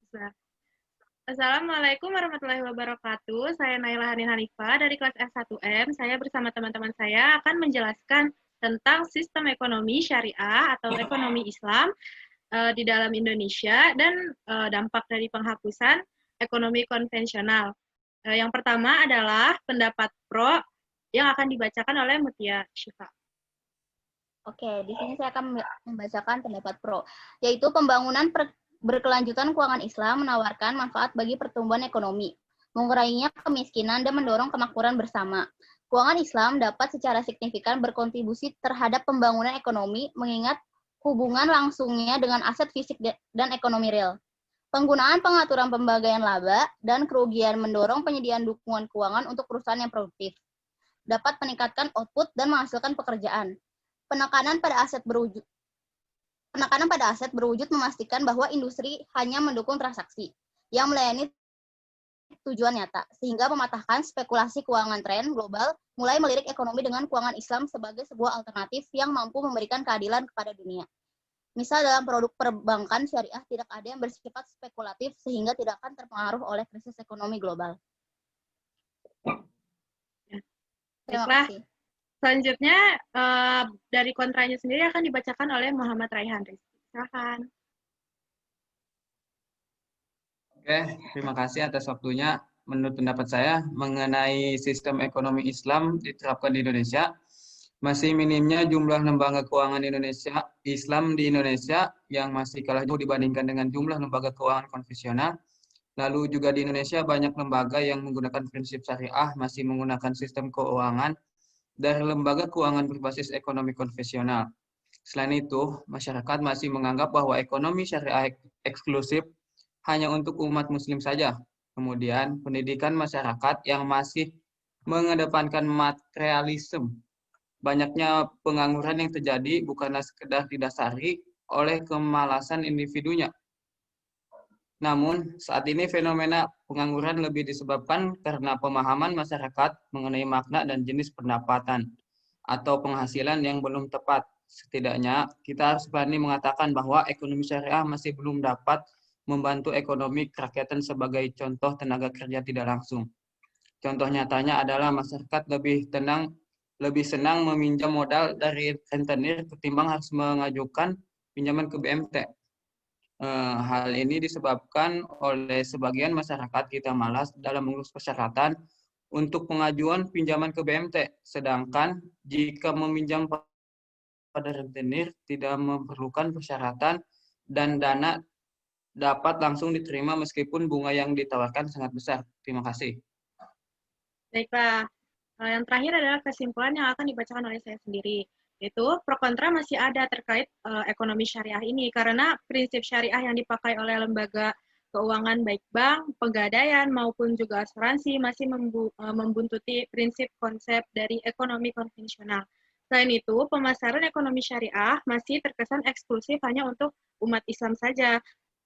Bisa. Assalamualaikum warahmatullahi wabarakatuh. Saya Naila Hanin Hanifah dari kelas S1M. Saya bersama teman-teman saya akan menjelaskan tentang sistem ekonomi syariah atau ekonomi Islam di dalam Indonesia dan dampak dari penghapusan ekonomi konvensional. Yang pertama adalah pendapat pro yang akan dibacakan oleh Mutia Syifa. Oke, di sini saya akan membacakan pendapat pro, yaitu pembangunan berkelanjutan keuangan Islam menawarkan manfaat bagi pertumbuhan ekonomi, menguranginya kemiskinan dan mendorong kemakmuran bersama. Keuangan Islam dapat secara signifikan berkontribusi terhadap pembangunan ekonomi mengingat hubungan langsungnya dengan aset fisik dan ekonomi real. Penggunaan pengaturan pembagaian laba dan kerugian mendorong penyediaan dukungan keuangan untuk perusahaan yang produktif. Dapat meningkatkan output dan menghasilkan pekerjaan. Penekanan pada aset berwujud memastikan bahwa industri hanya mendukung transaksi yang melayani tujuan nyata, sehingga mematahkan spekulasi keuangan tren global mulai melirik ekonomi dengan keuangan Islam sebagai sebuah alternatif yang mampu memberikan keadilan kepada dunia. Misal dalam produk perbankan syariah tidak ada yang bersifat spekulatif sehingga tidak akan terpengaruh oleh krisis ekonomi global. Terima kasih. Selanjutnya, dari kontranya sendiri akan dibacakan oleh Muhammad Raihan. Silakan. Oke, terima kasih atas waktunya. Menurut pendapat saya, mengenai sistem ekonomi Islam diterapkan di Indonesia, masih minimnya jumlah lembaga keuangan Islam di Indonesia yang masih kalah jauh dibandingkan dengan jumlah lembaga keuangan konvensional. Lalu juga di Indonesia banyak lembaga yang menggunakan prinsip syariah masih menggunakan sistem keuangan dari lembaga keuangan berbasis ekonomi konvensional. Selain itu, masyarakat masih menganggap bahwa ekonomi syariah eksklusif hanya untuk umat muslim saja. Kemudian, pendidikan masyarakat yang masih mengedepankan materialisme. Banyaknya pengangguran yang terjadi bukanlah sekedar didasari oleh kemalasan individunya. Namun, saat ini fenomena pengangguran lebih disebabkan karena pemahaman masyarakat mengenai makna dan jenis pendapatan atau penghasilan yang belum tepat. Setidaknya, kita harus berani mengatakan bahwa ekonomi syariah masih belum dapat membantu ekonomi kerakyatan sebagai contoh tenaga kerja tidak langsung. Contoh nyatanya adalah masyarakat lebih senang meminjam modal dari rentenir ketimbang harus mengajukan pinjaman ke BMT. Hal ini disebabkan oleh sebagian masyarakat kita malas dalam mengurus persyaratan untuk pengajuan pinjaman ke BMT, sedangkan jika meminjam pada rentenir tidak memerlukan persyaratan dan dana dapat langsung diterima meskipun bunga yang ditawarkan sangat besar. Terima kasih. Baiklah, yang terakhir adalah kesimpulan yang akan dibacakan oleh saya sendiri. Yaitu pro kontra masih ada terkait ekonomi syariah ini karena prinsip syariah yang dipakai oleh lembaga keuangan baik bank, pegadaian maupun juga asuransi masih membuntuti prinsip konsep dari ekonomi konvensional. Selain itu, pemasaran ekonomi syariah masih terkesan eksklusif hanya untuk umat Islam saja,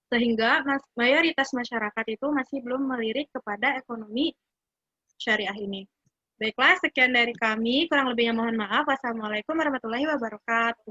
sehingga mayoritas masyarakat itu masih belum melirik kepada ekonomi syariah ini. Baiklah, sekian dari kami. Kurang lebihnya mohon maaf. Wassalamualaikum warahmatullahi wabarakatuh.